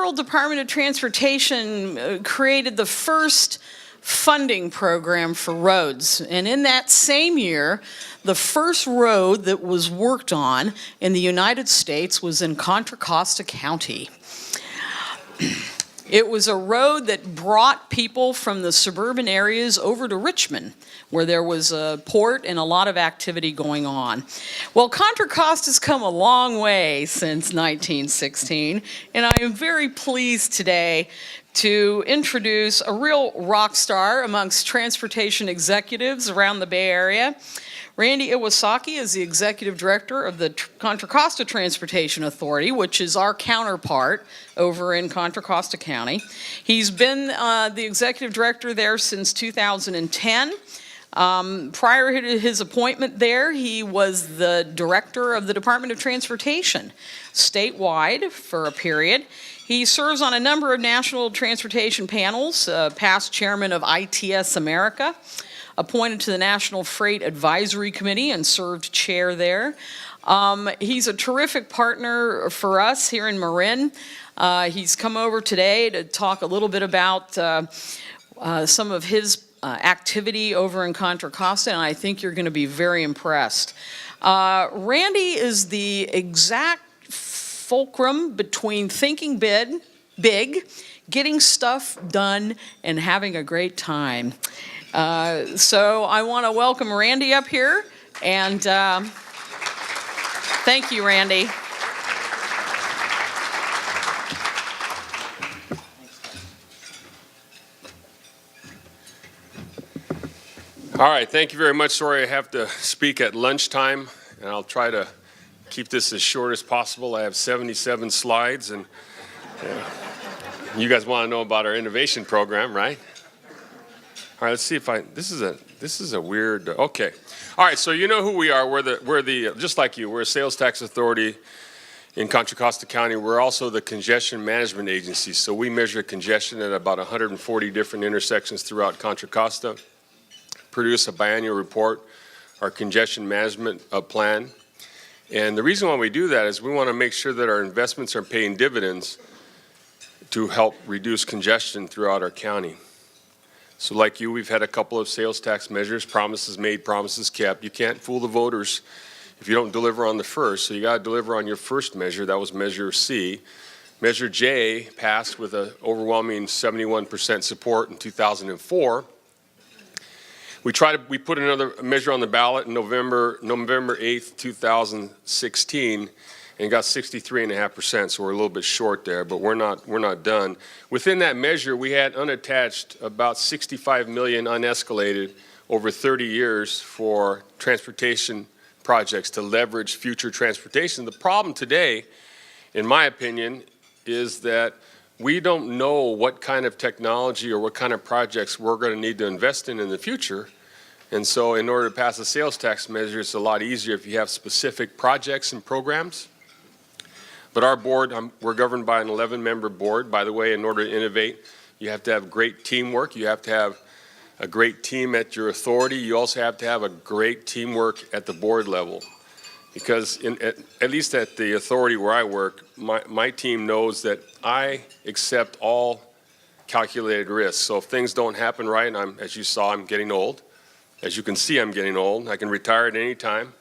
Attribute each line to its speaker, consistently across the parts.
Speaker 1: Federal Department of Transportation created the first funding program for roads. And in that same year, the first road that was worked on in the United States was in Contra Costa County. It was a road that brought people from the suburban areas over to Richmond, where there was a port and a lot of activity going on. Well, Contra Costa's come a long way since 1916, and I am very pleased today to introduce a real rock star amongst transportation executives around the Bay Area. Randy Iwasaki is the executive director of the Contra Costa Transportation Authority, which is our counterpart over in Contra Costa County. He's been the executive director there since 2010. Prior to his appointment there, he was the director of the Department of Transportation statewide for a period. He serves on a number of national transportation panels, past chairman of ITS America, appointed to the National Freight Advisory Committee and served chair there. He's a terrific partner for us here in Marin. He's come over today to talk a little bit about some of his activity over in Contra Costa, and I think you're going to be very impressed. Randy is the exact fulcrum between thinking big, getting stuff done, and having a great time. So I want to welcome Randy up here, and thank you, Randy.
Speaker 2: All right, thank you very much. Sorry I have to speak at lunchtime, and I'll try to keep this as short as possible. I have 77 slides, and you guys want to know about our innovation program, right? All right, let's see if this is a weird, okay. All right, so you know who we are. We're the just like you, we're a sales tax authority in Contra Costa County. We're also the congestion management agency. So we measure congestion at about 140 different intersections throughout Contra Costa, produce a biannual report, our congestion management plan. And the reason why we do that is we want to make sure that our investments are paying dividends to help reduce congestion throughout our county. So like you, we've had a couple of sales tax measures, promises made, promises kept. You can't fool the voters if you don't deliver on the first, so you got to deliver on your first measure. That was Measure C. Measure J passed with an overwhelming 71% support in 2004. We put another measure on the ballot in November 8th, 2016, and got 63.5%, so we're a little bit short there, but we're not done. Within that measure, we had unattached about $65 million unescalated over 30 years for transportation projects to leverage future transportation. The problem today, in my opinion, is that we don't know what kind of technology or what kind of projects we're going to need to invest in the future. And so in order to pass a sales tax measure, it's a lot easier if you have specific projects and programs. But our board, we're governed by an 11-member board. By the way, in order to innovate, you have to have great teamwork. You have to have a great team at your authority. You also have to have a great teamwork at the board level. Because at least at the authority where I work, my team knows that I accept all calculated risks. So if things don't happen right, and as you saw, I'm getting old. As you can see, I'm getting old. I can retire at any time.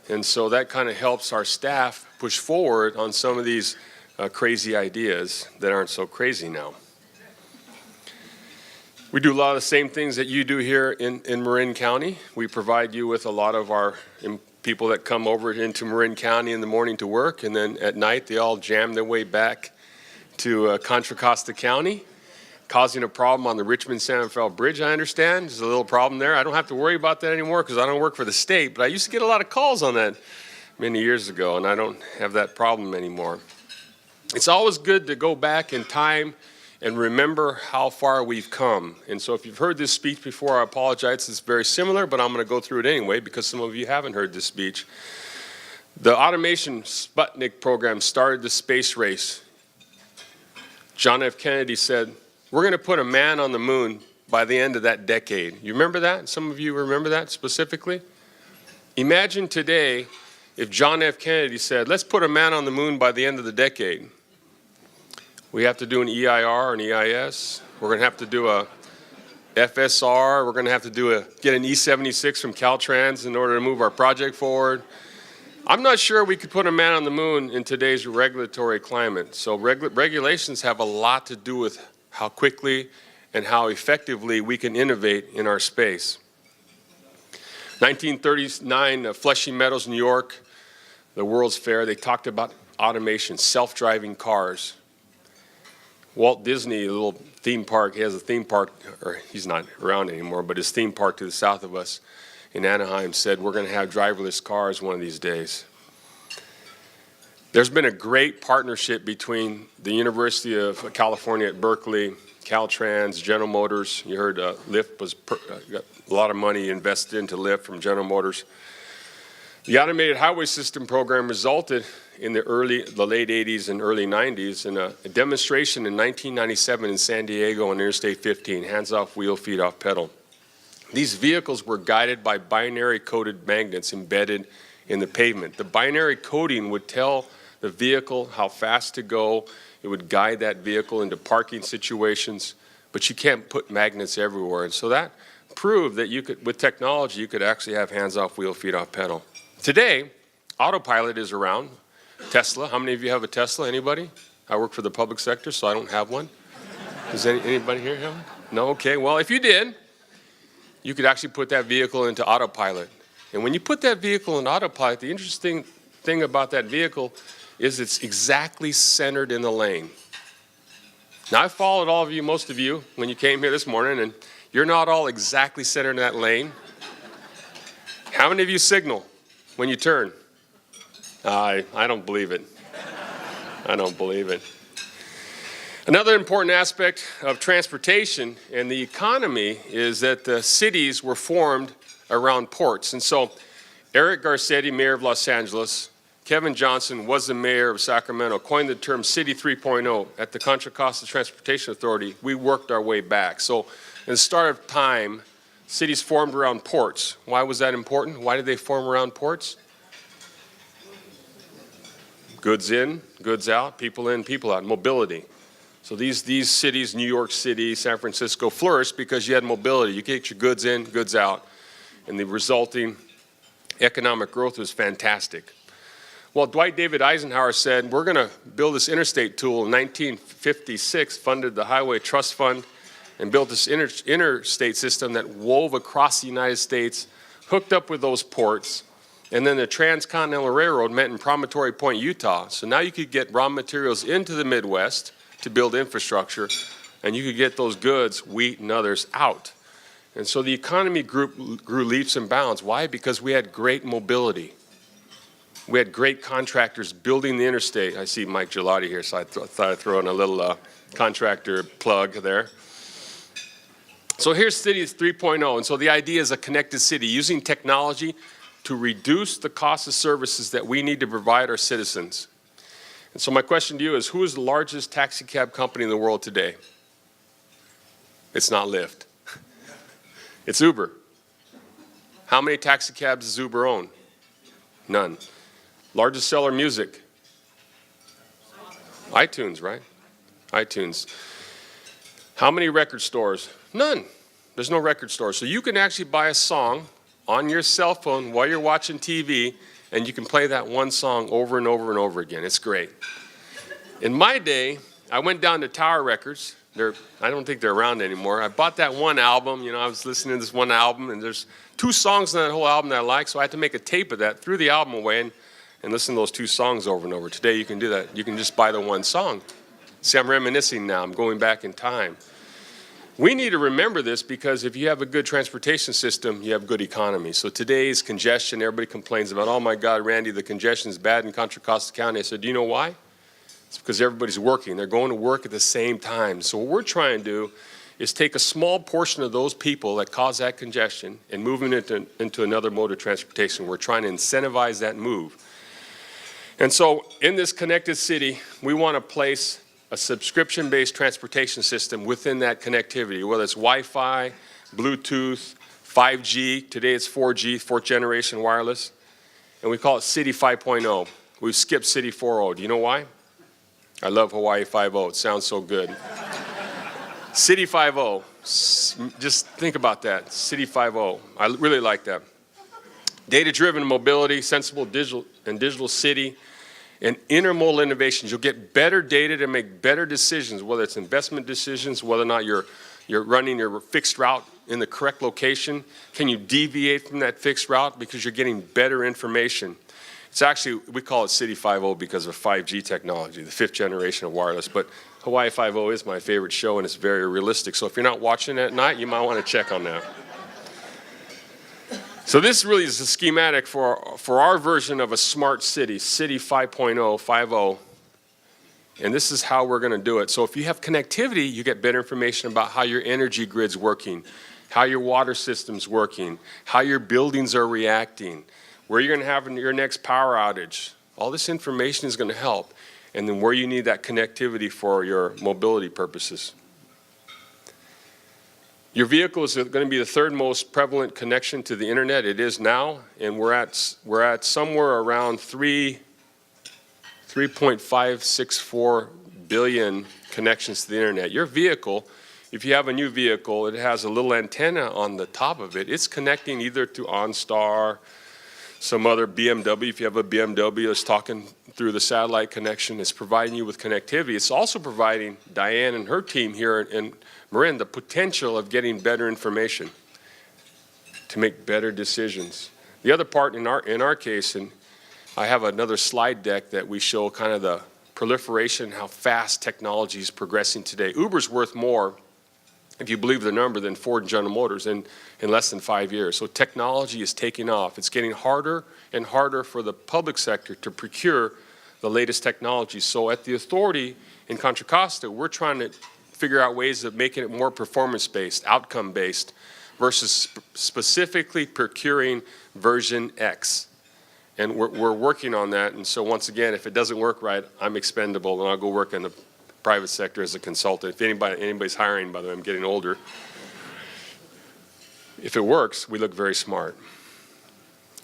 Speaker 2: And so that kind of helps our staff push forward on some of these crazy ideas that aren't so crazy now. We do a lot of the same things that you do here in Marin County. We provide you with a lot of our people that come over into Marin County in the morning to work, and then at night they all jam their way back to Contra Costa County, causing a problem on the Richmond-San Rafael Bridge, I understand. There's a little problem there. I don't have to worry about that anymore because I don't work for the state, but I used to get a lot of calls on that many years ago, and I don't have that problem anymore. It's always good to go back in time and remember how far we've come. And so if you've heard this speech before, I apologize. It's very similar, but I'm going to go through it anyway because some of you haven't heard this speech. The automation Sputnik program started the space race. John F. Kennedy said, we're going to put a man on the moon by the end of that decade. You remember that? Some of you remember that specifically? Imagine today if John F. Kennedy said, let's put a man on the moon by the end of the decade. We have to do an EIR, an EIS. We're going to have to do a FSR. We're going to have to get an E76 from Caltrans in order to move our project forward. I'm not sure we could put a man on the moon in today's regulatory climate. So regulations have a lot to do with how quickly and how effectively we can innovate in our space. 1939, Flushing Meadows, New York, the World's Fair, they talked about automation, self-driving cars. Walt Disney, a little theme park, he has a theme park, or he's not around anymore, but his theme park to the south of us in Anaheim said, we're going to have driverless cars one of these days. There's been a great partnership between the University of California at Berkeley, Caltrans, General Motors. You heard Lyft got a lot of money invested into Lyft from General Motors. The Automated Highway System program resulted in the late 80s and early 90s in a demonstration in 1997 in San Diego on Interstate 15, hands off wheel, feet off pedal. These vehicles were guided by binary coded magnets embedded in the pavement. The binary coding would tell the vehicle how fast to go. It would guide that vehicle into parking situations, but you can't put magnets everywhere. And so that proved that you could, with technology, you could actually have hands off wheel, feet off pedal. Today, autopilot is around. Tesla, how many of you have a Tesla? Anybody? I work for the public sector, so I don't have one. Does anybody here have one? No? Okay, well, if you did, you could actually put that vehicle into autopilot. And when you put that vehicle in autopilot, the interesting thing about that vehicle is it's exactly centered in the lane. Now, I followed all of you, most of you, when you came here this morning, and you're not all exactly centered in that lane. How many of you signal when you turn? I don't believe it. I don't believe it. Another important aspect of transportation and the economy is that the cities were formed around ports. And so Eric Garcetti, mayor of Los Angeles, Kevin Johnson was the mayor of Sacramento, coined the term City 3.0. At the Contra Costa Transportation Authority, we worked our way back. So in the start of time, cities formed around ports. Why was that important? Why did they form around ports? Goods in, goods out, people in, people out, mobility. So these cities, New York City, San Francisco, flourished because you had mobility. You get your goods in, goods out, and the resulting economic growth was fantastic. Well, Dwight David Eisenhower said, we're going to build this interstate tool. In 1956, funded the Highway Trust Fund and built this interstate system that wove across the United States, hooked up with those ports. And then the Transcontinental Railroad met in Promontory Point, Utah. So now you could get raw materials into the Midwest to build infrastructure, and you could get those goods, wheat and others, out. And so the economy grew leaps and bounds. Why? Because we had great mobility. We had great contractors building the interstate. I see Mike Gelati here, so I thought I'd throw in a little contractor plug there. So here's City 3.0, and so the idea is a connected city, using technology to reduce the cost of services that we need to provide our citizens. And so my question to you is, who is the largest taxi cab company in the world today? It's not Lyft. It's Uber. How many taxi cabs does Uber own? None. Largest seller of music? iTunes, right? iTunes. How many record stores? None. There's no record store. So you can actually buy a song on your cell phone while you're watching TV, and you can play that one song over and over and over again. It's great. In my day, I went down to Tower Records. I don't think they're around anymore. I bought that one album. I was listening to this one album, and there's 2 songs on that whole album that I like, so I had to make a tape of that, threw the album away, and listen to those 2 songs over and over. Today, you can do that. You can just buy the one song. See, I'm reminiscing now. I'm going back in time. We need to remember this because if you have a good transportation system, you have good economy. So today's congestion, everybody complains about, oh my God, Randy, the congestion is bad in Contra Costa County. I said, do you know why? It's because everybody's working. They're going to work at the same time. So what we're trying to do is take a small portion of those people that cause that congestion and move it into another mode of transportation. We're trying to incentivize that move. And so in this connected city, we want to place a subscription-based transportation system within that connectivity, whether it's Wi-Fi, Bluetooth, 5G. Today it's 4G, 4th generation wireless. And we call it City 5.0. We've skipped City 4.0. Do you know why? I love Hawaii 5.0. It sounds so good. City 5.0. Just think about that. City 5.0. I really like that. Data-driven mobility, sensible digital city, and intermodal innovations. You'll get better data to make better decisions, whether it's investment decisions, whether or not you're running your fixed route in the correct location. Can you deviate from that fixed route because you're getting better information? It's actually, we call it City 5.0 because of 5G technology, the 5th generation of wireless. But Hawaii 5.0 is my favorite show, and it's very realistic. So if you're not watching it at night, you might want to check on that. So this really is a schematic for our version of a smart city, City 5.0, 5.0. And this is how we're going to do it. So if you have connectivity, you get better information about how your energy grid's working, how your water system's working, how your buildings are reacting, where you're going to have your next power outage. All this information is going to help. And then where you need that connectivity for your mobility purposes. Your vehicle is going to be the third most prevalent connection to the internet. It is now, and we're at somewhere around 3.564 billion connections to the internet. Your vehicle, if you have a new vehicle, it has a little antenna on the top of it. It's connecting either to OnStar, some other BMW. If you have a BMW, it's talking through the satellite connection. It's providing you with connectivity. It's also providing Diane and her team here in Marin the potential of getting better information to make better decisions. The other part in our case, and I have another slide deck that we show kind of the proliferation, how fast technology is progressing today. Uber's worth more, if you believe the number, than Ford and General Motors in less than 5 years. So technology is taking off. It's getting harder and harder for the public sector to procure the latest technology. So at the authority in Contra Costa, we're trying to figure out ways of making it more performance-based, outcome-based, versus specifically procuring version X. And we're working on that. And so once again, if it doesn't work right, I'm expendable, and I'll go work in the private sector as a consultant. If anybody's hiring, by the way, I'm getting older. If it works, we look very smart.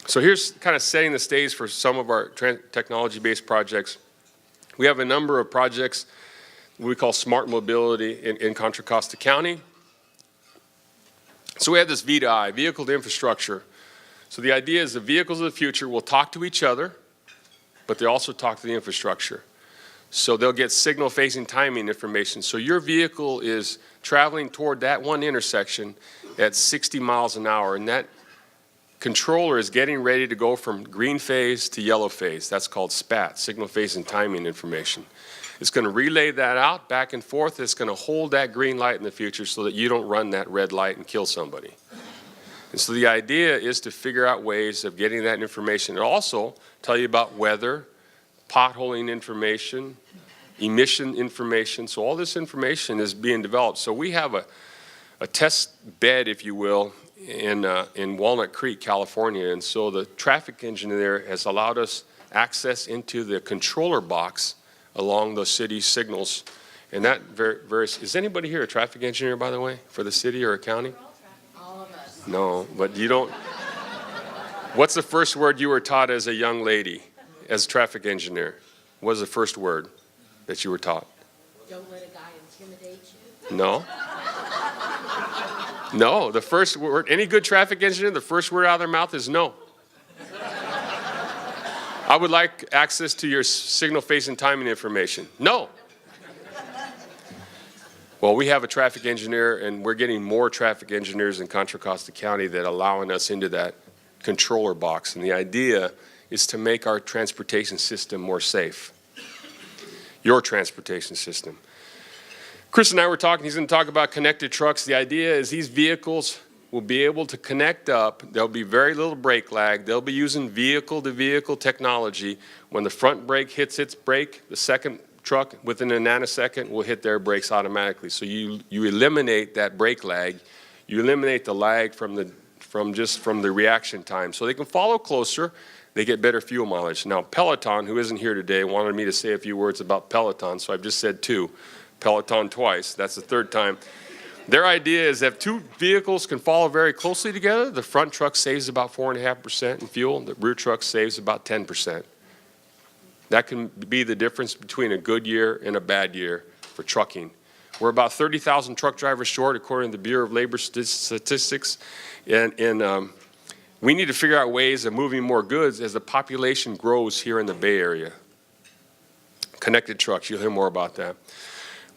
Speaker 2: So here's kind of setting the stage for some of our technology-based projects. We have a number of projects we call smart mobility in Contra Costa County. So we have this V2I, vehicle to infrastructure. So the idea is the vehicles of the future will talk to each other, but they also talk to the infrastructure. So they'll get signal-facing timing information. So your vehicle is traveling toward that one intersection at 60 miles an hour, and that controller is getting ready to go from green phase to yellow phase. That's called SPAT, signal-facing timing information. It's going to relay that out back and forth. It's going to hold that green light in the future so that you don't run that red light and kill somebody. And so the idea is to figure out ways of getting that information. It'll also tell you about weather, potholing information, emission information. So all this information is being developed. So we have a test bed, if you will, in Walnut Creek, California. And so the traffic engineer there has allowed us access into the controller box along the city signals. And that is anybody here a traffic engineer, by the way, for the city or a county?
Speaker 3: All of us.
Speaker 2: No, but you don't. What's the first word you were taught as a young lady, as a traffic engineer? What was the first word that you were taught?
Speaker 3: Don't let a guy intimidate you.
Speaker 2: No. No, the first word, any good traffic engineer, the first word out of their mouth is no. I would like access to your signal-facing timing information. No. Well, we have a traffic engineer, and we're getting more traffic engineers in Contra Costa County that are allowing us into that controller box. And the idea is to make our transportation system more safe. Your transportation system. Chris and I were talking, he's going to talk about connected trucks. The idea is these vehicles will be able to connect up. There'll be very little brake lag. They'll be using vehicle-to-vehicle technology. When the front brake hits its brake, the second truck within a nanosecond will hit their brakes automatically. So you eliminate that brake lag. You eliminate the lag from the reaction time. So they can follow closer. They get better fuel mileage. Now, Peloton, who isn't here today, wanted me to say a few words about Peloton, so I've just said two. Peloton twice. That's the third time. Their idea is that two vehicles can follow very closely together. The front truck saves about 4.5% in fuel. The rear truck saves about 10%. That can be the difference between a good year and a bad year for trucking. We're about 30,000 truck drivers short, according to the Bureau of Labor Statistics. And we need to figure out ways of moving more goods as the population grows here in the Bay Area. Connected trucks, you'll hear more about that.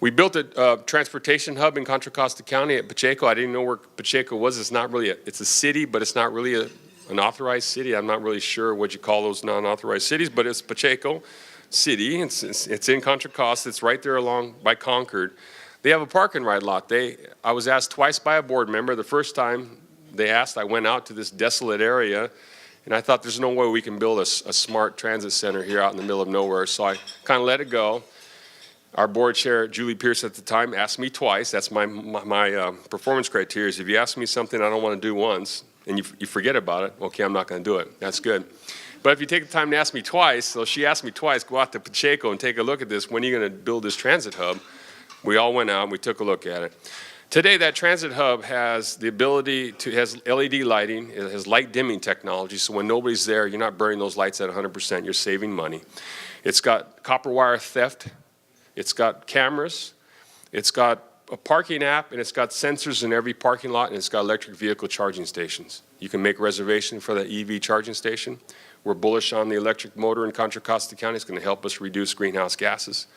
Speaker 2: We built a transportation hub in Contra Costa County at Pacheco. I didn't know where Pacheco was. It's not really it's a city, but it's not really an authorized city. I'm not really sure what you call those non-authorized cities, but it's Pacheco City. It's in Contra Costa. It's right there along by Concord. They have a park and ride lot. I was asked twice by a board member. The first time they asked, I went out to this desolate area, and I thought there's no way we can build a smart transit center here out in the middle of nowhere. So I kind of let it go. Our board chair, Julie Pierce at the time, asked me twice. That's my performance criteria is if you ask me something I don't want to do once and you forget about it, okay, I'm not going to do it. That's good. But if you take the time to ask me twice, so she asked me twice, go out to Pacheco and take a look at this. When are you going to build this transit hub? We all went out and we took a look at it. Today, that transit hub has the ability to, has LED lighting, it has light dimming technology, so when nobody's there, you're not burning those lights at 100%, you're saving money. It's got copper wire theft, it's got cameras, it's got a parking app, and it's got sensors in every parking lot, and it's got electric vehicle charging stations. You can make a reservation for that EV charging station. We're bullish on the electric motor in Contra Costa County. It's going to help us reduce greenhouse gases.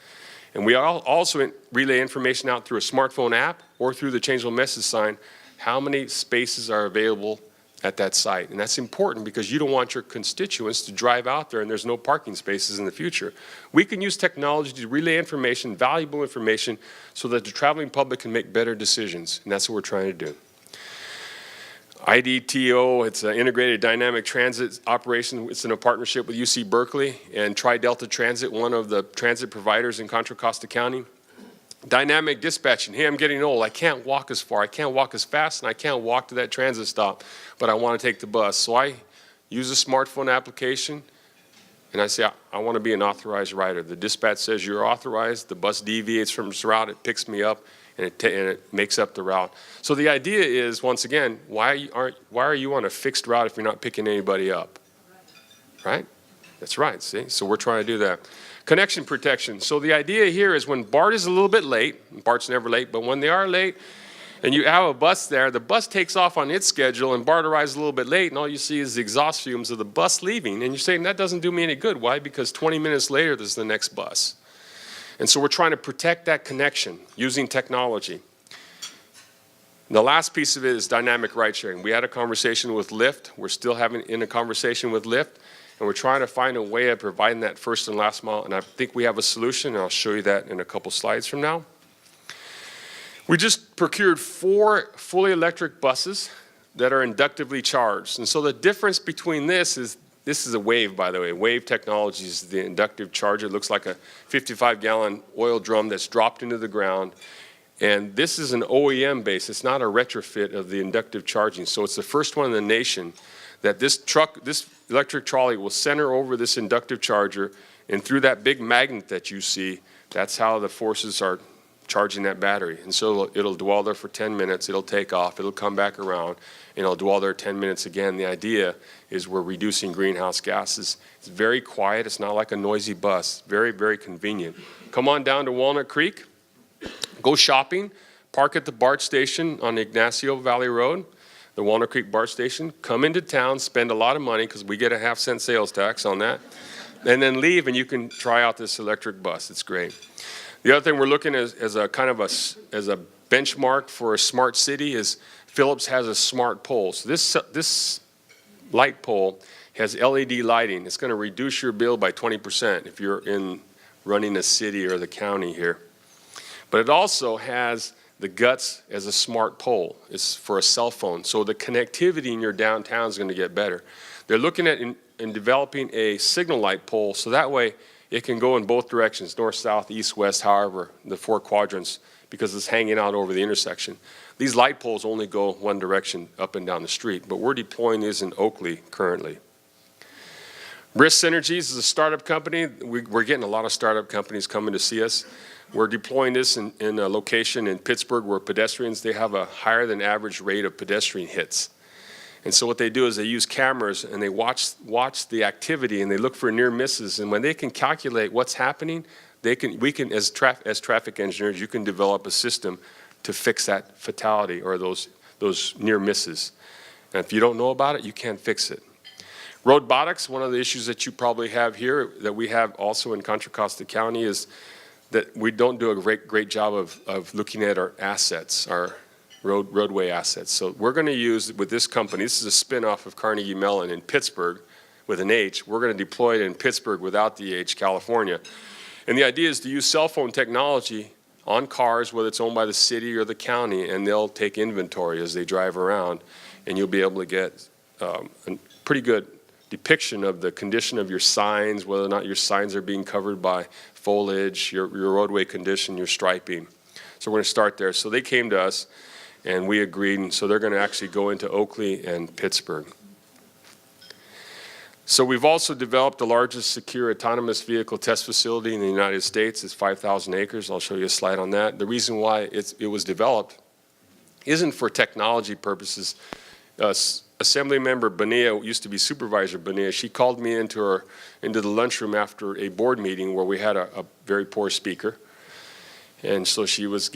Speaker 2: And we also relay information out through a smartphone app or through the changeable message sign, how many spaces are available at that site. And that's important because you don't want your constituents to drive out there and there's no parking spaces in the future. We can use technology to relay information, valuable information, so that the traveling public can make better decisions. And that's what we're trying to do. IDTO, it's an integrated dynamic transit operation. It's in a partnership with UC Berkeley and Tri-Delta Transit, one of the transit providers in Contra Costa County. Dynamic dispatching. Hey, I'm getting old. I can't walk as far. I can't walk as fast, and I can't walk to that transit stop, but I want to take the bus. So I use a smartphone application, and I say, I want to be an authorized rider. The dispatch says you're authorized. The bus deviates from its route. It picks me up. And it makes up the route. So the idea is, once again, why are you on a fixed route if you're not picking anybody up? Right? That's right, see? So we're trying to do that. Connection protection. So the idea here is when BART is a little bit late, BART's never late, but when they are late and you have a bus there, the bus takes off on its schedule and BART arrives a little bit late and all you see is the exhaust fumes of the bus leaving. And you're saying that doesn't do me any good. Why? Because 20 minutes later there's the next bus. And so we're trying to protect that connection using technology. And the last piece of it is dynamic ride sharing. We had a conversation with Lyft. We're still having a conversation with Lyft. And we're trying to find a way of providing that first and last mile. And I think we have a solution. And I'll show you that in a couple slides from now. We just procured 4 fully electric buses that are inductively charged. And so the difference between this is a Wave, by the way. Wave technology is the inductive charger. It looks like a 55-gallon oil drum that's dropped into the ground. And this is an OEM base. It's not a retrofit of the inductive charging. So it's the first one in the nation that this electric trolley will center over this inductive charger. And through that big magnet that you see, that's how the forces are charging that battery. And so it'll dwell there for 10 minutes. It'll take off. It'll come back around. And it'll dwell there 10 minutes again. The idea is we're reducing greenhouse gases. It's very quiet. It's not like a noisy bus. Very, very convenient. Come on down to Walnut Creek. Go shopping. Park at the BART station on Ignacio Valley Road, the Walnut Creek BART station. Come into town, spend a lot of money because we get a 50-cent sales tax on that. And then leave and you can try out this electric bus. It's great. The other thing we're looking at as a kind of as a benchmark for a smart city is Phillips has a smart pole. So this light pole has LED lighting. It's going to reduce your bill by 20% if you're running a city or the county here. But it also has the guts as a smart pole. It's for a cell phone. So the connectivity in your downtown is going to get better. They're looking at in developing a signal light pole so that way it can go in both directions, north, south, east, west, however, the 4 quadrants, because it's hanging out over the intersection. These light poles only go one direction up and down the street, but we're deploying these in Oakley currently. Risk Synergies is a startup company. We're getting a lot of startup companies coming to see us. We're deploying this in a location in Pittsburgh where pedestrians, they have a higher than average rate of pedestrian hits. And so what they do is they use cameras and they watch the activity and they look for near misses. And when they can calculate what's happening, we can as traffic engineers, you can develop a system to fix that fatality or those near misses. And if you don't know about it, you can't fix it. Robotics, one of the issues that you probably have here that we have also in Contra Costa County is that we don't do a great job of looking at our assets, our roadway assets. So we're going to use, with this company, this is a spin-off of Carnegie Mellon in Pittsburgh with an H. We're going to deploy it in Pittsburgh without the H, California. And the idea is to use cell phone technology on cars, whether it's owned by the city or the county, and they'll take inventory as they drive around, and you'll be able to get a pretty good depiction of the condition of your signs, whether or not your signs are being covered by foliage, your roadway condition, your striping. So we're going to start there. So they came to us, and we agreed, and so they're going to actually go into Oakley and Pittsburgh. So we've also developed the largest secure autonomous vehicle test facility in the United States. It's 5,000 acres. I'll show you a slide on that. The reason why it was developed isn't for technology purposes. Assemblymember Bonilla, used to be Supervisor Bonilla, she called me into the lunchroom after a board meeting where we had a very poor speaker. And so she was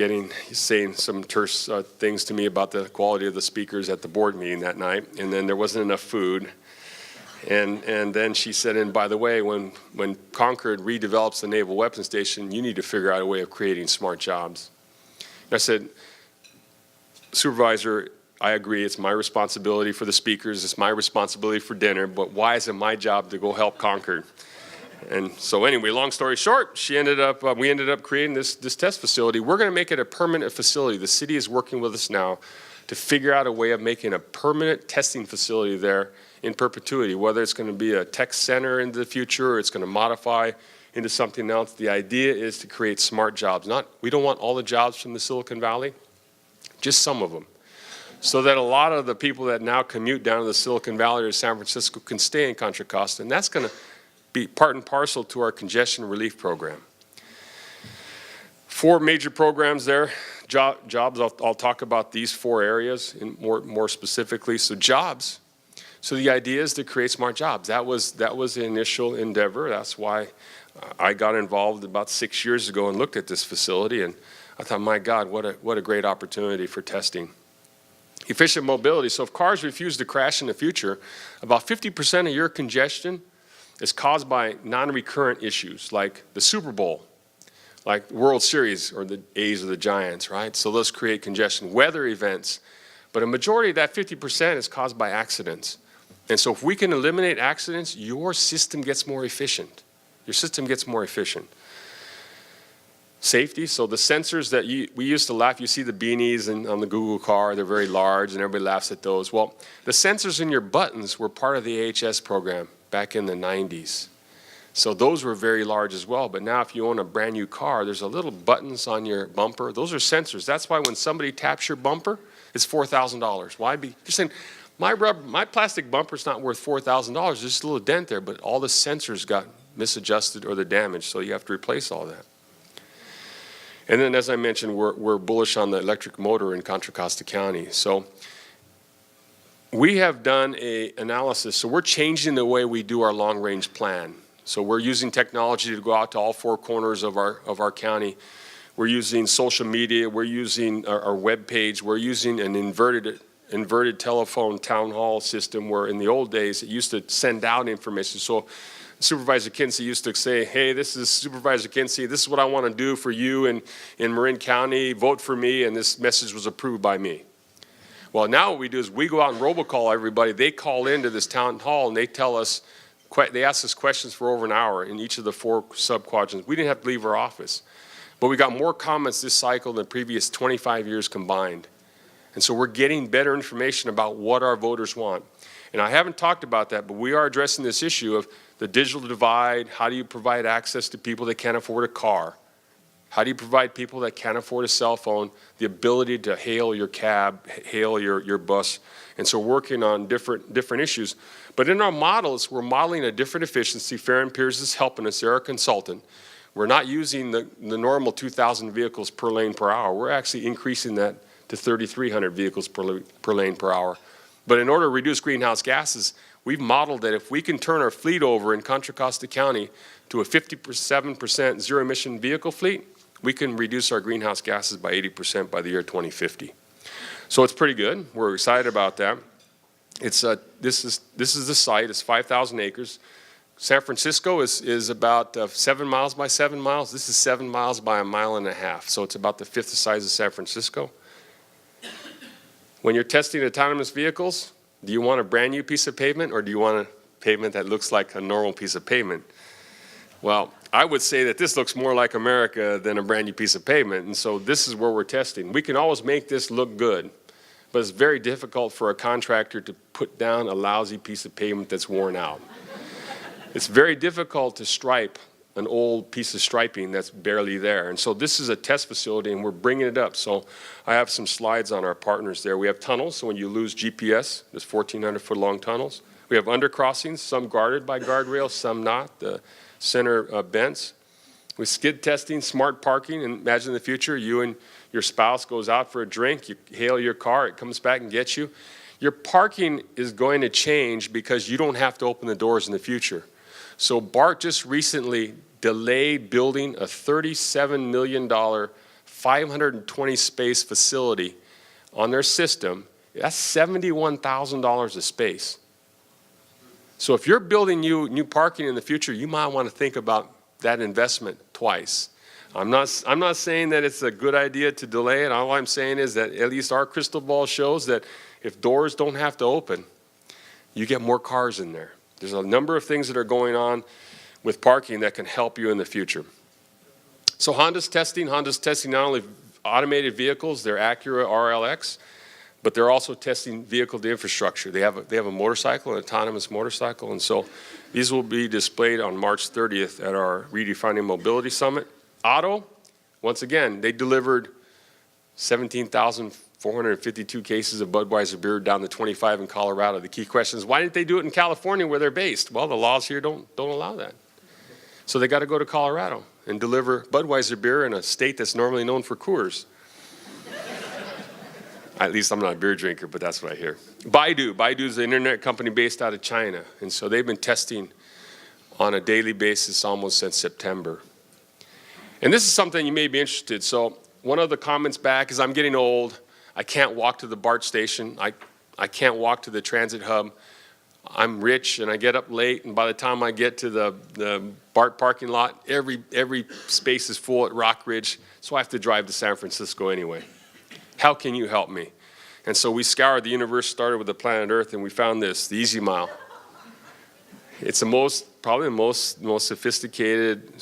Speaker 2: saying some terse things to me about the quality of the speakers at the board meeting that night. And then there wasn't enough food. And then she said, and by the way, when Concord redevelops the Naval Weapons Station, you need to figure out a way of creating smart jobs. And I said, Supervisor, I agree, it's my responsibility for the speakers, it's my responsibility for dinner, but why is it my job to go help Concord? And so anyway, long story short, we ended up creating this test facility. We're going to make it a permanent facility. The city is working with us now to figure out a way of making a permanent testing facility there in perpetuity, whether it's going to be a tech center in the future or it's going to modify into something else. The idea is to create smart jobs. We don't want all the jobs from the Silicon Valley, just some of them, so that a lot of the people that now commute down to the Silicon Valley or San Francisco can stay in Contra Costa, and that's going to be part and parcel to our congestion relief program. 4 major programs there. Jobs, I'll talk about these 4 areas more specifically. So jobs. So the idea is to create smart jobs. That was the initial endeavor. That's why I got involved about 6 years ago and looked at this facility, and I thought, my God, what a great opportunity for testing. Efficient mobility. So if cars refuse to crash in the future, about 50% of your congestion is caused by non-recurrent issues like the Super Bowl, like World Series or the A's or the Giants, right? So those create congestion. Weather events. But a majority of that 50% is caused by accidents. And so if we can eliminate accidents, your system gets more efficient. Your system gets more efficient. Safety, so the sensors that we used to laugh, you see the beanies on the Google car, they're very large and everybody laughs at those. Well, the sensors in your buttons were part of the AHS program back in the 90s. So those were very large as well. But now if you own a brand new car, there's a little buttons on your bumper. Those are sensors. That's why when somebody taps your bumper, it's $4,000. Why? You're saying, my plastic bumper's not worth $4,000. There's just a little dent there, but all the sensors got misadjusted or they're damaged, so you have to replace all that. And then, as I mentioned, we're bullish on the electric motor in Contra Costa County. So we have done an analysis. So we're changing the way we do our long-range plan. So we're using technology to go out to all 4 corners of our county. We're using social media. We're using our web page. We're using an inverted telephone town hall system where in the old days it used to send out information. So Supervisor Kinsey used to say, hey, this is Supervisor Kinsey. This is what I want to do for you in Marin County. Vote for me, and this message was approved by me. Well, now what we do is we go out and robocall everybody. They call into this town hall, and they ask us questions for over an hour in each of the 4 sub-quadrants. We didn't have to leave our office. But we got more comments this cycle than the previous 25 years combined. And so we're getting better information about what our voters want. And I haven't talked about that, but we are addressing this issue of the digital divide. How do you provide access to people that can't afford a car? How do you provide people that can't afford a cell phone the ability to hail your cab, hail your bus? And so working on different issues. But in our models, we're modeling a different efficiency. Farron Pierce is helping us. They're our consultant. We're not using the normal 2,000 vehicles per lane per hour. We're actually increasing that to 3,300 vehicles per lane per hour. But in order to reduce greenhouse gases, we've modeled that if we can turn our fleet over in Contra Costa County to a 57% zero-emission vehicle fleet, we can reduce our greenhouse gases by 80% by the year 2050. So it's pretty good. We're excited about that. This is the site. It's 5,000 acres. San Francisco is about 7 miles by 7 miles. This is 7 miles by 1.5 miles. So it's about the fifth the size of San Francisco. When you're testing autonomous vehicles, do you want a brand new piece of pavement or do you want a pavement that looks like a normal piece of pavement? Well, I would say that this looks more like America than a brand new piece of pavement, and so this is where we're testing. We can always make this look good, but it's very difficult for a contractor to put down a lousy piece of pavement that's worn out. It's very difficult to stripe an old piece of striping that's barely there. And so this is a test facility, and we're bringing it up. So I have some slides on our partners there. We have tunnels, so when you lose GPS, there's 1,400-foot long tunnels. We have undercrossings, some guarded by guardrails, some not, the center bents. With skid testing, smart parking, and imagine in the future, you and your spouse goes out for a drink, you hail your car, it comes back and gets you. Your parking is going to change because you don't have to open the doors in the future. So BART just recently delayed building a $37 million, 520-space facility on their system. That's $71,000 a space. So if you're building new parking in the future, you might want to think about that investment twice. I'm not saying that it's a good idea to delay it. All I'm saying is that at least our crystal ball shows that if doors don't have to open, you get more cars in there. There's a number of things that are going on with parking that can help you in the future. So Honda's testing not only automated vehicles, their Acura RLX, but they're also testing vehicle to infrastructure. They have a motorcycle, an autonomous motorcycle, and so these will be displayed on March 30th at our Redefining Mobility Summit. Otto, once again, they delivered 17,452 cases of Budweiser beer down to 25 in Colorado. The key question is, why didn't they do it in California where they're based? Well, the laws here don't allow that. So they got to go to Colorado and deliver Budweiser beer in a state that's normally known for Coors. At least I'm not a beer drinker, but that's what I hear. Baidu is an internet company based out of China, and so they've been testing on a daily basis almost since September. And this is something you may be interested. So one of the comments back is, I'm getting old. I can't walk to the BART station. I can't walk to the transit hub. I'm rich and I get up late, and by the time I get to the BART parking lot, every space is full at Rock Ridge, so I have to drive to San Francisco anyway. How can you help me? And so we scoured the universe, started with the planet Earth, and we found this, the Easy Mile. It's probably the most sophisticated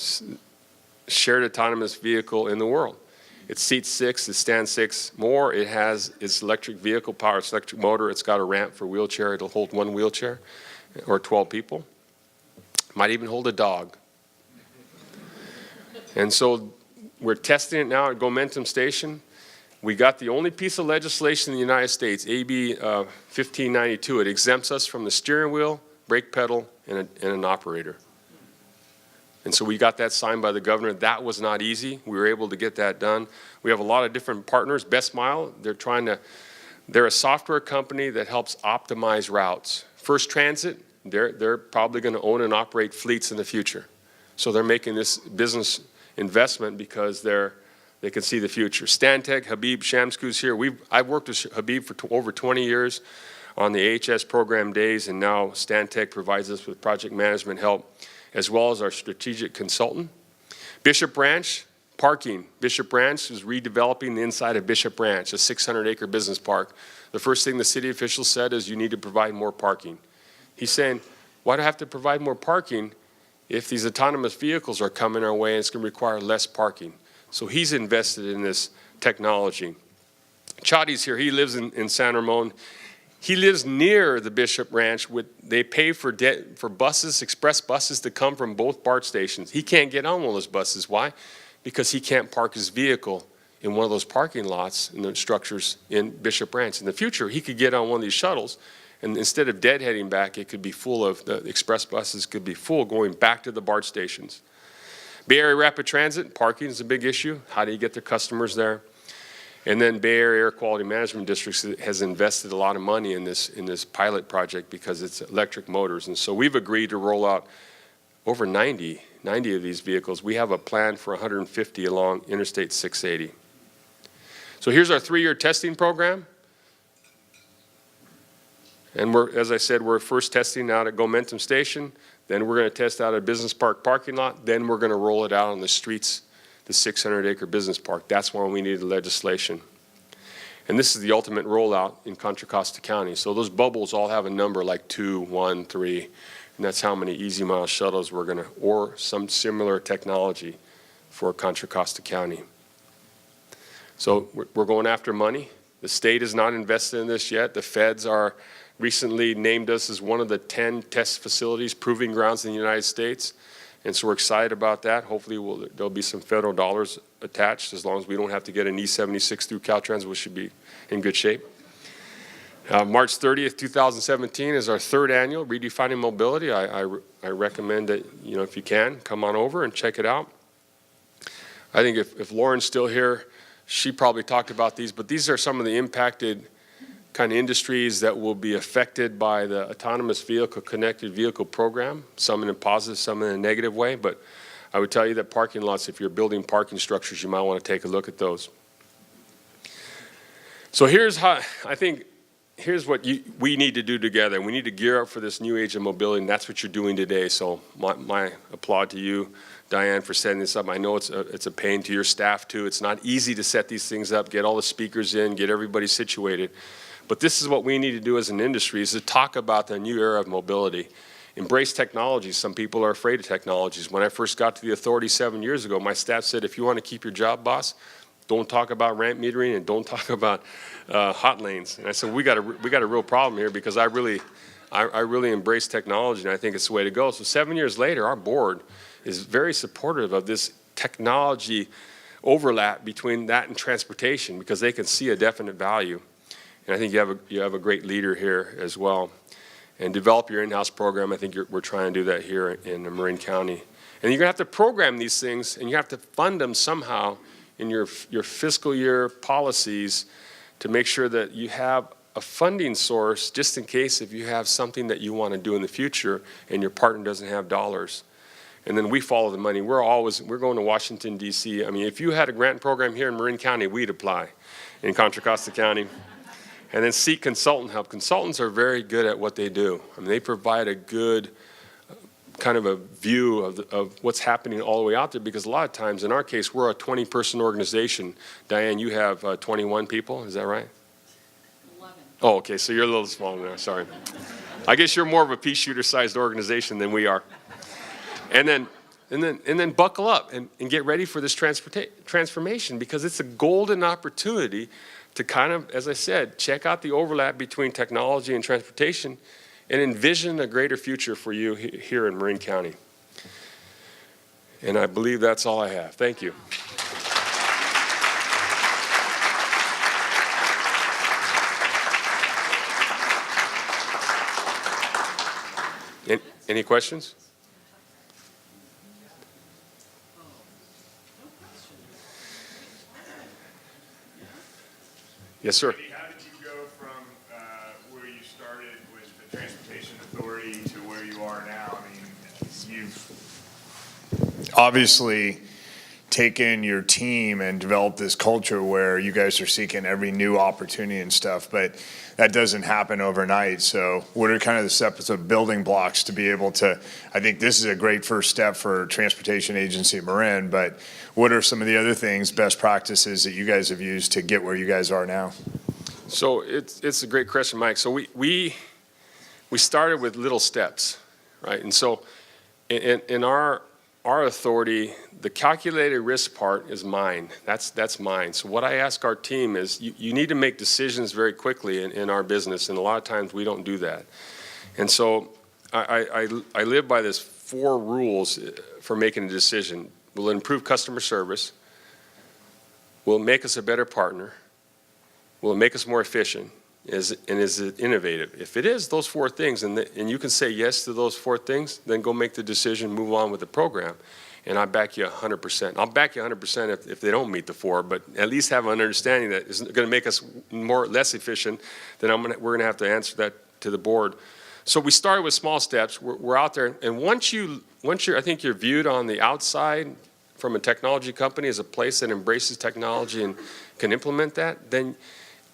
Speaker 2: shared autonomous vehicle in the world. It seats 6, it stands 6 more. It has its electric vehicle power, its electric motor. It's got a ramp for wheelchair. It'll hold 1 wheelchair or 12 people. Might even hold a dog. And so we're testing it now at Gomentum Station. We got the only piece of legislation in the United States, AB 1592. It exempts us from the steering wheel, brake pedal, and an operator. And so we got that signed by the governor. That was not easy. We were able to get that done. We have a lot of different partners. Best Mile, they're a software company that helps optimize routes. First Transit, they're probably going to own and operate fleets in the future. So they're making this business investment because they can see the future. Stantec, Habib Shamsku's here. I've worked with Habib for over 20 years on the AHS program days, and now Stantec provides us with project management help, as well as our strategic consultant. Bishop Ranch, parking. Bishop Ranch is redeveloping the inside of Bishop Ranch, a 600-acre business park. The first thing the city officials said is, you need to provide more parking. He's saying, why do I have to provide more parking if these autonomous vehicles are coming our way and it's going to require less parking? So he's invested in this technology. Chadi's here. He lives in San Ramon. He lives near the Bishop Ranch. They pay for buses, express buses, to come from both BART stations. He can't get on one of those buses. Why? Because he can't park his vehicle in one of those parking lots in the structures in Bishop Ranch. In the future, he could get on one of these shuttles, and instead of deadheading back, it could be full of, the express buses could be full going back to the BART stations. Bay Area Rapid Transit, parking is a big issue. How do you get their customers there? And then Bay Area Air Quality Management District has invested a lot of money in this pilot project because it's electric motors. And so we've agreed to roll out over 90 of these vehicles. We have a plan for 150 along Interstate 680. So here's our 3-year testing program. And as I said, we're first testing out at Gomentum Station. Then we're going to test out at Business Park parking lot. Then we're going to roll it out on the streets, the 600-acre business park. That's why we needed legislation. And this is the ultimate rollout in Contra Costa County. So those bubbles all have a number like 2, 1, 3, and that's how many Easy Mile shuttles we're going to, or some similar technology for Contra Costa County. So we're going after money. The state is not invested in this yet. The feds are recently named us as one of the 10 test facilities, proving grounds in the United States. And so we're excited about that. Hopefully there'll be some federal dollars attached as long as we don't have to get an E76 through Caltrans, which should be in good shape. March 30th, 2017 is our 3rd annual Redefining Mobility. I recommend that, if you can, come on over and check it out. I think if Lauren's still here, she probably talked about these, but these are some of the impacted kind of industries that will be affected by the autonomous vehicle, connected vehicle program, some in a positive, some in a negative way. But I would tell you that parking lots, if you're building parking structures, you might want to take a look at those. So here's what we need to do together. We need to gear up for this new age of mobility, and that's what you're doing today. So my applaud to you, Diane, for setting this up. I know it's a pain to your staff too. It's not easy to set these things up, get all the speakers in, get everybody situated. But this is what we need to do as an industry, is to talk about the new era of mobility. Embrace technologies. Some people are afraid of technologies. When I first got to the authority 7 years ago, my staff said, if you want to keep your job, boss, don't talk about ramp metering and don't talk about hot lanes. And I said, we got a real problem here, because I really embrace technology, and I think it's the way to go. So 7 years later, our board is very supportive of this technology overlap between that and transportation, because they can see a definite value. And I think you have a great leader here as well. And develop your in-house program. I think we're trying to do that here in Marin County. And you're going to have to program these things, and you have to fund them somehow in your fiscal year policies to make sure that you have a funding source just in case if you have something that you want to do in the future and your partner doesn't have dollars. And then we follow the money. We're going to Washington, D.C. I mean, if you had a grant program here in Marin County, we'd apply in Contra Costa County. And then seek consultant help. Consultants are very good at what they do. I mean, they provide a good kind of a view of what's happening all the way out there, because a lot of times, in our case, we're a 20-person organization. Diane, you have 21 people, is that right?
Speaker 3: 11.
Speaker 2: Oh, okay, so you're a little smaller now, sorry. I guess you're more of a pea shooter-sized organization than we are. And then buckle up and get ready for this transformation, because it's a golden opportunity to kind of, as I said, check out the overlap between technology and transportation and envision a greater future for you here in Marin County. And I believe that's all I have. Thank you. Any questions? Yes, sir.
Speaker 4: How did you go from where you started with the Transportation Authority to where you are now? I mean, you've obviously taken your team and developed this culture where you guys are seeking every new opportunity and stuff, but that doesn't happen overnight. So what are kind of the steps of building blocks to be able to, I think this is a great first step for Transportation Agency Marin, but what are some of the other things, best practices that you guys have used to get where you guys are now?
Speaker 2: So it's a great question, Mike. So we started with little steps, right? And so in our authority, the calculated risk part is mine. That's mine. So what I ask our team is, you need to make decisions very quickly in our business, and a lot of times we don't do that. And so I live by this 4 rules for making a decision. Will it improve customer service? Will it make us a better partner? Will it make us more efficient? Is it innovative? If it is those 4 things, and you can say yes to those 4 things, then go make the decision, move on with the program. And I back you 100%. I'll back you 100% if they don't meet the 4, but at least have an understanding that it's going to make us less efficient. Then we're going to have to answer that to the board. So we started with small steps. We're out there, and once I think you're viewed on the outside from a technology company as a place that embraces technology and can implement that, then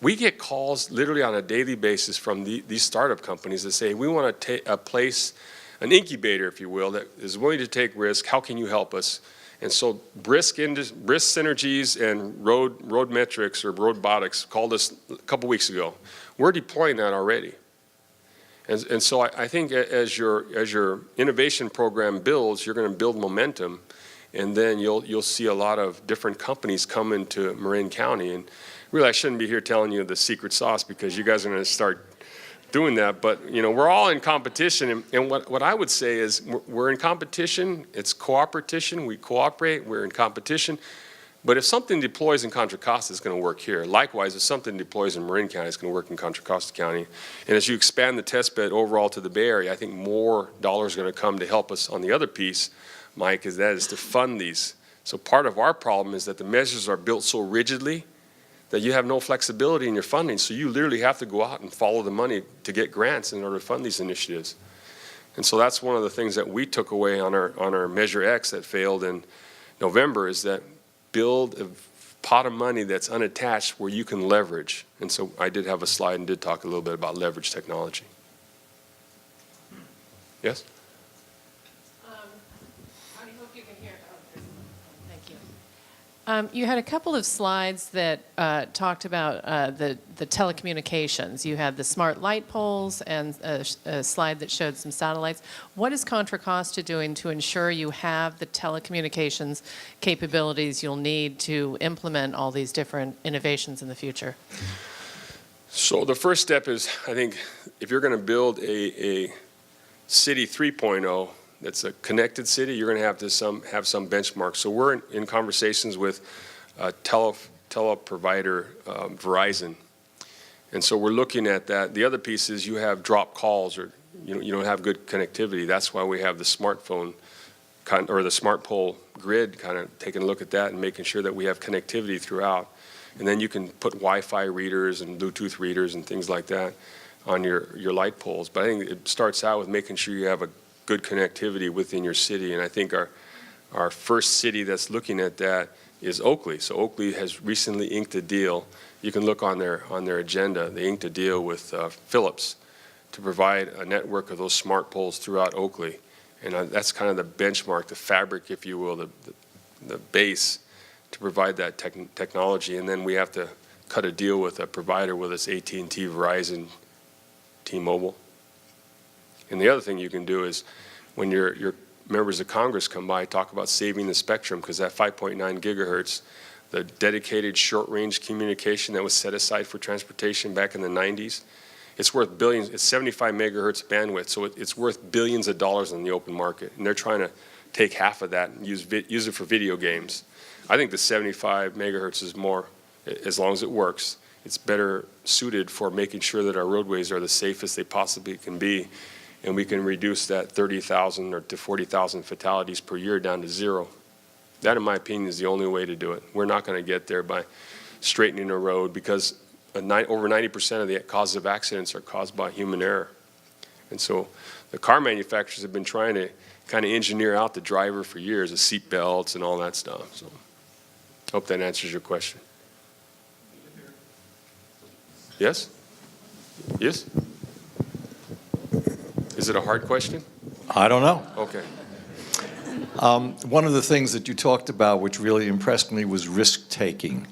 Speaker 2: we get calls literally on a daily basis from these startup companies that say, we want to place an incubator, if you will, that is willing to take risk. How can you help us? And so Brisk Synergies and Road Metrics or Robotics called us a couple weeks ago. We're deploying that already. And so I think as your innovation program builds, you're going to build momentum, and then you'll see a lot of different companies come into Marin County. And really, I shouldn't be here telling you the secret sauce because you guys are going to start doing that, but we're all in competition, and what I would say is we're in competition. It's cooperation. We cooperate. We're in competition. But if something deploys in Contra Costa, it's going to work here. Likewise, if something deploys in Marin County, it's going to work in Contra Costa County. And as you expand the test bed overall to the Bay Area, I think more dollars are going to come to help us on the other piece, Mike, is to fund these. So part of our problem is that the measures are built so rigidly that you have no flexibility in your funding. So you literally have to go out and follow the money to get grants in order to fund these initiatives. And so that's one of the things that we took away on our Measure X that failed in November, is that build a pot of money that's unattached where you can leverage. And so I did have a slide and did talk a little bit about leverage technology. Yes?
Speaker 5: I hope you can hear. Thank you. You had a couple of slides that talked about the telecommunications. You had the smart light poles and a slide that showed some satellites. What is Contra Costa doing to ensure you have the telecommunications capabilities you'll need to implement all these different innovations in the future?
Speaker 2: So the first step is, I think, if you're going to build a city 3.0, that's a connected city, you're going to have some benchmarks. So we're in conversations with tele provider Verizon, and so we're looking at that. The other piece is you have drop calls, or you don't have good connectivity. That's why we have the smartphone or the smart pole grid, kind of taking a look at that and making sure that we have connectivity throughout. And then you can put Wi-Fi readers and Bluetooth readers and things like that on your light poles. But I think it starts out with making sure you have a good connectivity within your city, and I think our first city that's looking at that is Oakley. So Oakley has recently inked a deal. You can look on their agenda. They inked a deal with Philips to provide a network of those smart poles throughout Oakley, and that's kind of the benchmark, the fabric, if you will, the base to provide that technology. And then we have to cut a deal with a provider, whether it's AT&T, Verizon, T-Mobile. And the other thing you can do is when your members of Congress come by, talk about saving the spectrum, because that 5.9 gigahertz, the dedicated short-range communication that was set aside for transportation back in the 90s, it's worth billions. It's 75 megahertz bandwidth, so it's worth billions of dollars on the open market. And they're trying to take half of that and use it for video games. I think the 75 megahertz is more, as long as it works, it's better suited for making sure that our roadways are the safest they possibly can be. And we can reduce that 30,000 or to 40,000 fatalities per year down to zero. That, in my opinion, is the only way to do it. We're not going to get there by straightening a road, because over 90% of the causes of accidents are caused by human error. And so the car manufacturers have been trying to kind of engineer out the driver for years, the seat belts and all that stuff. So I hope that answers your question. Yes? Yes? Is it a hard question?
Speaker 6: I don't know.
Speaker 2: Okay.
Speaker 6: One of the things that you talked about which really impressed me was risk-taking.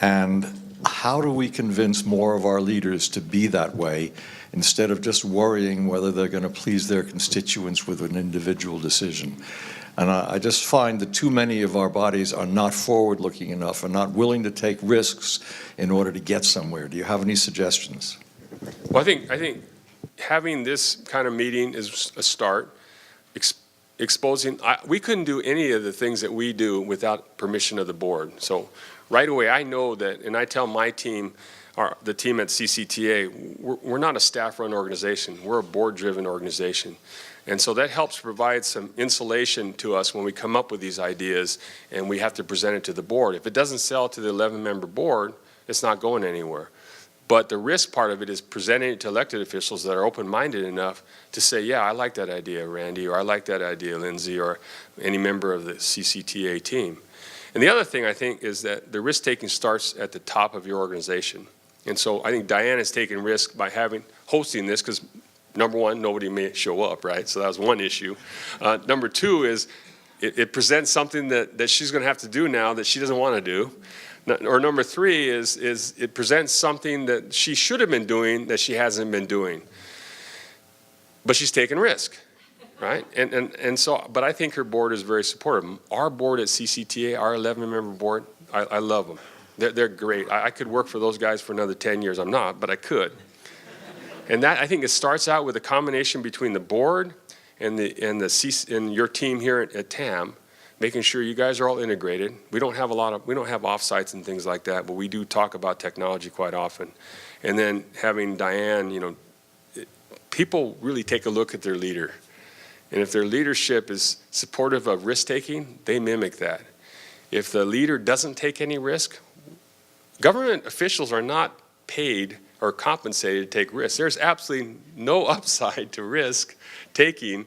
Speaker 6: And how do we convince more of our leaders to be that way instead of just worrying whether they're going to please their constituents with an individual decision? And I just find that too many of our bodies are not forward-looking enough and not willing to take risks in order to get somewhere. Do you have any suggestions?
Speaker 2: Well, I think having this kind of meeting is a start. Exposing, we couldn't do any of the things that we do without permission of the board. So right away, I know that, and I tell my team, the team at CCTA, we're not a staff-run organization. We're a board-driven organization. And so that helps provide some insulation to us when we come up with these ideas and we have to present it to the board. If it doesn't sell to the 11-member board, it's not going anywhere. But the risk part of it is presenting it to elected officials that are open-minded enough to say, yeah, I like that idea, Randy, or I like that idea, Lindsay, or any member of the CCTA team. And the other thing I think is that the risk-taking starts at the top of your organization. And so I think Diane has taken risk by hosting this because, number one, nobody may show up, right? So that was one issue. Number two is it presents something that she's going to have to do now that she doesn't want to do. Or number three is it presents something that she should have been doing that she hasn't been doing. But she's taken risk, right? And so, but I think her board is very supportive. Our board at CCTA, our 11-member board, I love them. They're great. I could work for those guys for another 10 years. I'm not, but I could. And that, I think it starts out with a combination between the board and your team here at TAM, making sure you guys are all integrated. We don't have offsites and things like that, but we do talk about technology quite often. And then having Diane, people really take a look at their leader. And if their leadership is supportive of risk-taking, they mimic that. If the leader doesn't take any risk, government officials are not paid or compensated to take risks. There's absolutely no upside to risk taking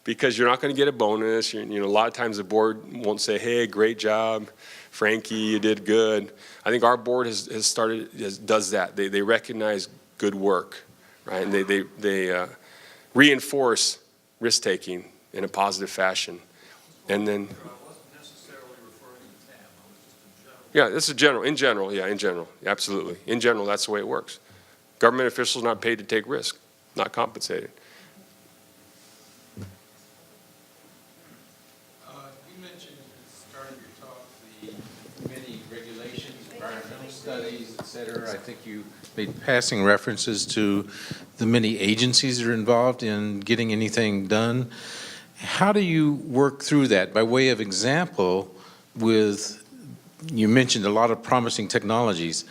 Speaker 2: because you're not going to get a bonus. A lot of times the board won't say, hey, great job, Frankie, you did good. I think our board does that. They recognize good work, right? And they reinforce risk-taking in a positive fashion. And then, yeah, this is general. In general, absolutely. In general, that's the way it works. Government officials not paid to take risk, not compensated.
Speaker 7: You mentioned at the start of your talk the many regulations, environmental studies, et cetera. I think you made passing references to the many agencies that are involved in getting anything done. How do you work through that? By way of example, you mentioned a lot of promising technologies.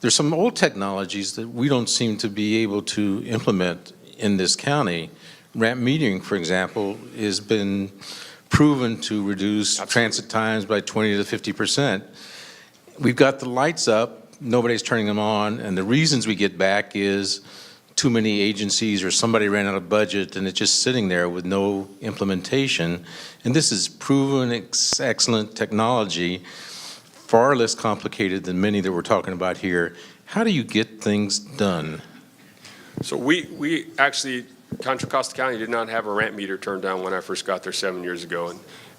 Speaker 7: There's some old technologies that we don't seem to be able to implement in this county. Ramp metering, for example, has been proven to reduce transit times by 20 to 50%. We've got the lights up, nobody's turning them on, and the reasons we get back is too many agencies or somebody ran out of budget and it's just sitting there with no implementation. And this is proven excellent technology, far less complicated than many that we're talking about here. How do you get things done?
Speaker 2: So we actually, Contra Costa County did not have a ramp meter turned down when I first got there 7 years ago.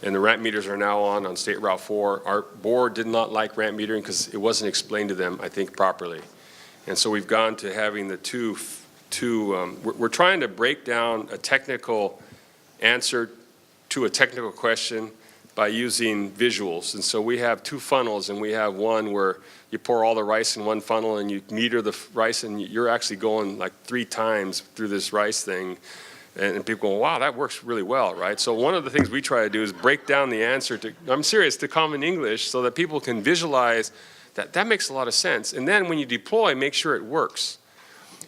Speaker 2: And the ramp meters are now on State Route 4. Our board did not like ramp metering because it wasn't explained to them, I think, properly. And so we've gone to having the we're trying to break down a technical answer to a technical question by using visuals. And so we have two funnels, and we have one where you pour all the rice in one funnel and you meter the rice, and you're actually going like 3 times through this rice thing. And people go, wow, that works really well, right? So one of the things we try to do is break down the answer to common English so that people can visualize that makes a lot of sense. And then when you deploy, make sure it works.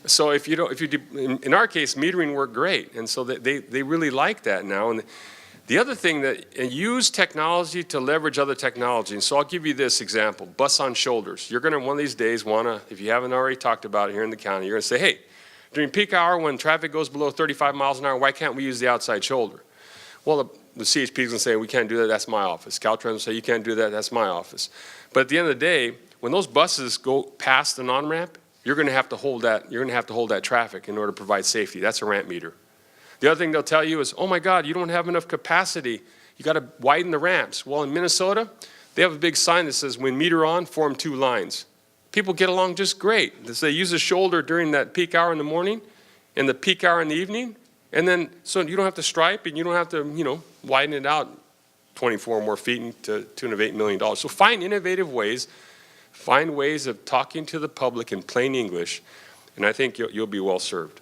Speaker 2: So in our case, metering worked great. And so they really like that now. And the other thing use technology to leverage other technology. And so I'll give you this example, bus on shoulders. You're gonna one of these days if you haven't already talked about it here in the county, you're gonna say, hey, during peak hour when traffic goes below 35 miles an hour, why can't we use the outside shoulder? Well, the CHP is gonna say, we can't do that, that's my office. Caltrans will say, you can't do that, that's my office. But at the end of the day, when those buses go past the on-ramp, you're gonna have to hold that traffic in order to provide safety. That's a ramp meter. The other thing they'll tell you is, oh my God, you don't have enough capacity. You got to widen the ramps. Well, in Minnesota, they have a big sign that says, when meter on, form 2 lines. People get along just great. They use a shoulder during that peak hour in the morning and the peak hour in the evening. And then, so you don't have to stripe and you don't have to, widen it out 24 more feet to tune of $8 million. So find innovative ways, find ways of talking to the public in plain English, and I think you'll be well served.